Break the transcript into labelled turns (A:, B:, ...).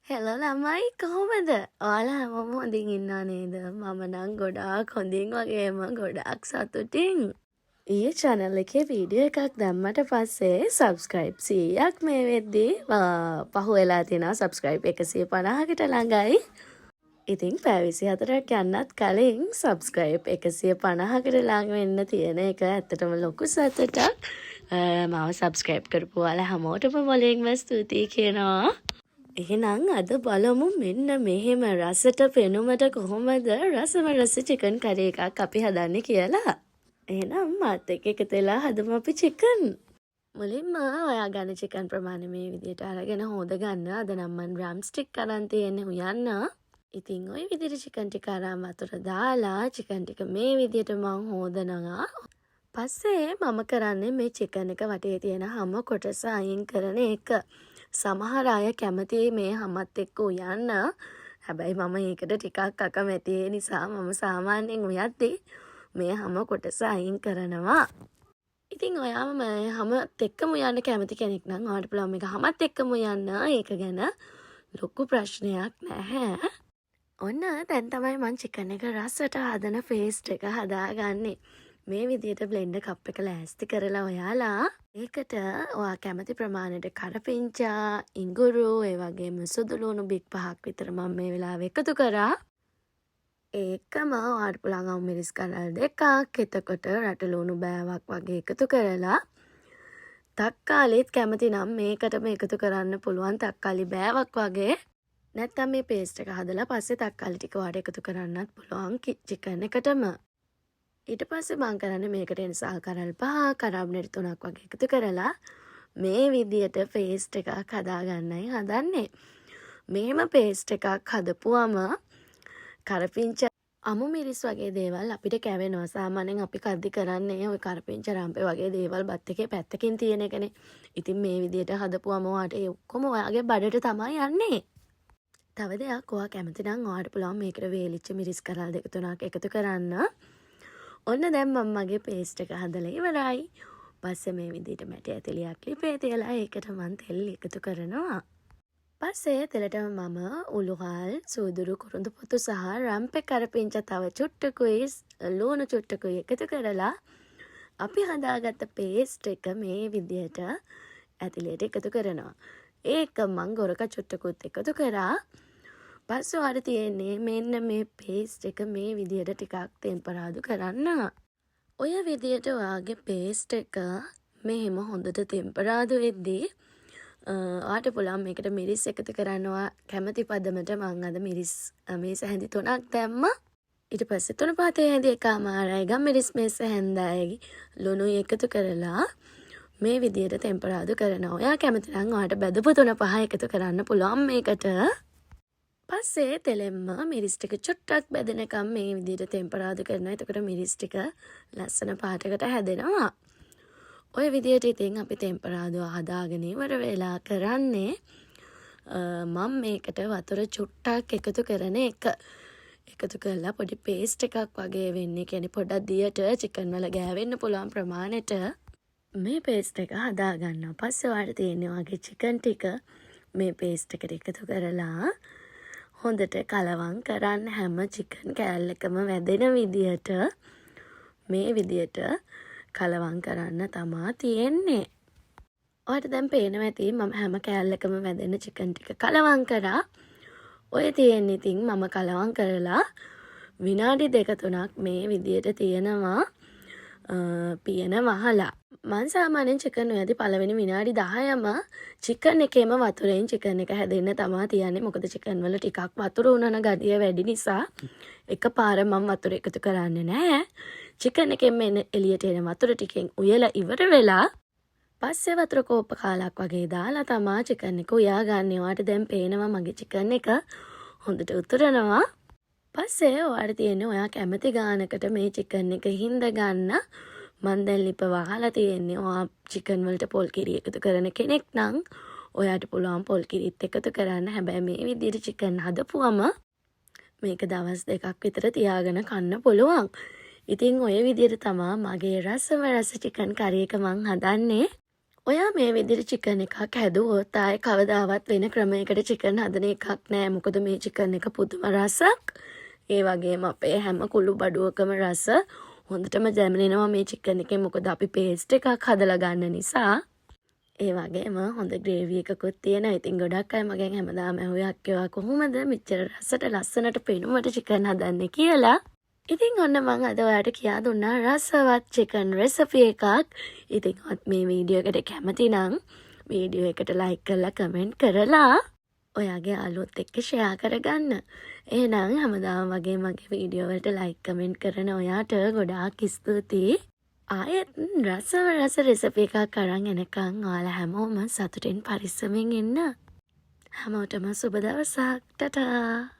A: Hello ළමයි කොහොමද? ඔයාලා හැමෝම හොඳින් ඉන්නා නේද? මම නම් ගොඩාක් හොඳින් වගේම ගොඩාක් සතුටින්. ඊයේ channel එකේ වීඩියෝ එකක් දැම්මට පස්සේ subscribe 100ක් මේ වෙද්දී පහු වෙලා තියෙනවා subscribe 150කට ළඟයි. ඉතින් පැය 24ක් යන්නත් කලින් subscribe 150කට ළඟ වෙන්න තියෙන එක ඇත්තටම ලොකු සතුටක්. මාව subscribe කරපු ඔයාලා හැමෝටම මොලෙන්ම ස්තුතියි කියනවා. එහෙනම් අද බලමු මෙන්න මෙහෙම රසට පෙනුමට කොහොමද රසම රස චිකන් කරි එකක් අපි හදන්නේ කියලා. එහෙනම් මාත් එක්ක එකතු වෙලා හදමු අපි චිකන්. මුලින්ම ඔයා ගන්න චිකන් ප්‍රමාණය මේ විදිහට අරගෙන හොද ගන්න. අද නම් මම ඩ්‍රම් ස්ටික් අරන් තියෙන්නේ උයන්න. ඉතින් ওই විදිහට චිකන් ටික අරන් වතුර දාලා චිකන් ටික මේ විදිහට මම හොදනවා. පස්සේ මම කරන්නේ මේ චිකන් එක වටේ තියෙන හැම කොටස අයින් කරන එක. සමහර අය කැමති මේ හැමත් එක්ක උයන්න. හැබැයි මම ඒකට ටිකක් අකමැති නිසා මම සාමාන්‍යයෙන් උයද්දී මේ හැම කොටස අයින් කරනවා. ඉතින් ඔයාම මේ හැමත් එක්කම උයන්න කැමති කෙනෙක් නම් ඔයාලට පුළුවන් මේක හැමත් එක්කම උයන්න. ඒක ගැන ලොකු ප්‍රශ්නයක් නැහැ. ඔන්න දැන් තමයි මම චිකන් එක රසට හදන පේස්ට් එක හදාගන්නේ. මේ විදිහට බ්ලෙන්ඩර් කප් එක ලෑස්ති කරලා ඔයාලා ඒකට ඔයා කැමති ප්‍රමාණයට කරපිංචා, ඉඟුරු, ඒ වගේම සුදු ලුණු බික් 5ක් විතර මම මේ වෙලාවේ එකතු කරා. ඒකම ඔයාලට පුළුවන් අමුමිරිස් කඩල් 2ක්, එතකොට රට ලුණු බෑවක් වගේ එකතු කරලා තක්කාලිත් කැමති නම් මේකටම එකතු කරන්න පුළුවන් තක්කාලි බෑවක් වගේ. නැත්නම් මේ පේස්ට් එක හදලා පස්සේ තක්කාලි ටික ඔයාලට එකතු කරන්නත් පුළුවන් චිකන් එකටම. ඊට පස්සේ මම කරන්නේ මේකට එන්සල් කරල් 5 කරාබ්නෙට් 3ක් වගේ එකතු කරලා මේ විදියට පේස්ට් එකක් හදාගන්නයි හදන්නේ. මෙහෙම පේස්ට් එකක් හදපුවම කරපිංච අමු මිරිස් වගේ දේවල් අපිට කැවෙනවා. සාමාන්‍යයෙන් අපි කද්දි කරන්නේ ওই කරපිංච රම්පේ වගේ දේවල් බත් එකේ පැත්තකින් තියෙන එකනේ. ඉතින් මේ විදියට හදපුවම ඔයාට ඒ ඔක්කොම ඔයාගේ බඩට තමයි යන්නේ. තව දෙයක් ඔයා කැමති නම් ඔයාට පුළුවන් මේකට වේලිච්ච මිරිස් කරල් 2-3ක් එකතු කරන්න. ඔන්න දැන් මම මගේ පේස්ට් එක හදලා ඉවරයි. පස්සේ මේ විදිහට මැටි ඇතිලියක් ලිපේ තියලා ඒකට මම තෙල් එකතු කරනවා. පස්සේ තෙලටම මම උළුහල්, සූදුරු, කුරුඳු පොතු සහ රම්පේ කරපිංච තව චුට්ටකුයි ලුණු චුට්ටකුයි එකතු කරලා අපි හදාගත්ත පේස්ට් එක මේ විදිහට ඇතිලියට එකතු කරනවා. ඒක මම ගොරක චුට්ටකුත් එකතු කරා. පස්සේ වල තියෙන්නේ මෙන්න මේ පේස්ට් එක මේ විදිහට ටිකක් ටෙම්පරාදු කරන්න. ඔය විදිහට ඔයාගේ පේස්ට් එක මෙහෙම හොඳට ටෙම්පරාදු වෙද්දී ඔයාට පුළුවන් මේකට මිරිස් එකතු කරනවා කැමති පදමට. මම අද මිරිස් මේ සැහැඳි 3ක් දැම්මා. ඊට පස්සේ 3 පහේ හැඳි එකමාරයි ගම්මිරිස් මේ සැහැඳයි ලුණුයි එකතු කරලා මේ විදිහට ටෙම්පරාදු කරනවා. ඔයා කැමති නම් ඔයාට බෙදපු 3-5 එකතු කරන්න පුළුවන් මේකට. පස්සේ තෙලෙම්ම මිරිස් ටික චුට්ටක් බෙදෙනකම් මේ විදිහට ටෙම්පරාදු කරනවා. එතකොට මිරිස් ටික ලස්සන පාටකට හැදෙනවා. ඔය විදිහට ඉතින් අපි ටෙම්පරාදුව හදාගෙන ඉවර වෙලා කරන්නේ මම මේකට වතුර චුට්ටක් එකතු කරන එක. එකතු කරලා පොඩි පේස්ට් එකක් වගේ වෙන්නේ. කියන්නේ පොඩක් දියට චිකන් වල ගෑවෙන්න පුළුවන් ප්‍රමාණයට මේ පේස්ට් එක හදා ගන්නවා. පස්සේ ඔයාලට තියෙන්නේ වගේ චිකන් ටික මේ පේස්ට් එකට එකතු කරලා හොඳට කලවම් කරන්න. හැම චිකන් කෑල්ලකම වැදෙන විදියට මේ විදියට කලවම් කරන්න තමා තියෙන්නේ. ඔයාලට දැන් පේනවා ඇති මම හැම කෑල්ලකම වැදෙන චිකන් ටික කලවම් කරා. ඔය තියෙන්නේ ඉතින් මම කලවම් කරලා විනාඩි 2-3ක් මේ විදියට තියෙනවා පියන වහලා. මං සාමාන්‍යයෙන් චිකන් උයද්දී පළවෙනි විනාඩි 10ම චිකන් එකේම වතුරෙන් චිකන් එක හැදෙන්න තමා තියන්නේ. මොකද චිකන් වල ටිකක් වතුර උනන ගතිය වැඩි නිසා එකපාර මම වතුර එකතු කරන්නේ නැහැ. චිකන් එකෙන් එළියට එන වතුර ටිකෙන් උයලා ඉවර වෙලා පස්සේ වතුර කෝප්ප කාලක් වගේ දාලා තමා චිකන් එක උයා ගන්න. ඔයාට දැන් පේනවා මගේ චිකන් එක හොඳට උතුරනවා. පස්සේ ඔයාට තියෙන්නේ ඔයා කැමති ගානකට මේ චිකන් එක හිඳ ගන්න. මන් දැන් ලිප වහලා තියෙන්නේ. ඔයා චිකන් වලට පොල් කිරි එකතු කරන කෙනෙක් නම් ඔයාට පුළුවන් පොල් කිරිත් එකතු කරන්න. හැබැයි මේ විදිහට චිකන් හදපුවම මේක දවස් 2ක් විතර තියාගෙන කන්න පුළුවන්. ඉතින් ඔය විදිහට තමා මගේ රසම රස චිකන් කරි එක මං හදන්නේ. ඔයා මේ විදිහට චිකන් එකක් හැදුවොත් ආයේ කවදාවත් වෙන ක්‍රමයකට චිකන් හදන එකක් නෑ. මොකද මේ චිකන් එක පුදුම රසක්. ඒ වගේම අපේ හැම කුළු බඩුවකම රස හොඳටම දැනෙනවා මේ චිකන් එකේ. මොකද අපි පේස්ට් එකක් හදලා ගන්න නිසා. ඒ වගේම හොඳ ග්‍රේවි එකකුත් තියෙනවා. ඉතින් ගොඩක් අය මගෙන් හැමදාම ඇහුවේ අක්කේවා කොහොමද මෙච්චර රසට ලස්සනට පෙනුමට චිකන් හදන්නේ කියලා. ඉතින් ඔන්න මං අද ඔයාට කියා දුන්නා රසවත් චිකන් රෙසිපි එකක්. ඉතින් ඔත් මේ වීඩියෝ එකට කැමති නම් වීඩියෝ එකට ලයික් කරලා කමෙන්ට් කරලා ඔයාගේ යාළුවොත් එක්ක ෂෙයා කරගන්න. එහෙනම් හැමදාම වගේ මගේ වීඩියෝ වලට ලයික් කමෙන්ට් කරන ඔයාට ගොඩාක් ස්තුතියි. ආයෙත් රස රෙසිපි එකක් අරන් එනකන් ඔයාලා හැමෝම සතුටින් පරිස්සමෙන් ඉන්න. හැමෝටම සුබ දවසක්. ටටා.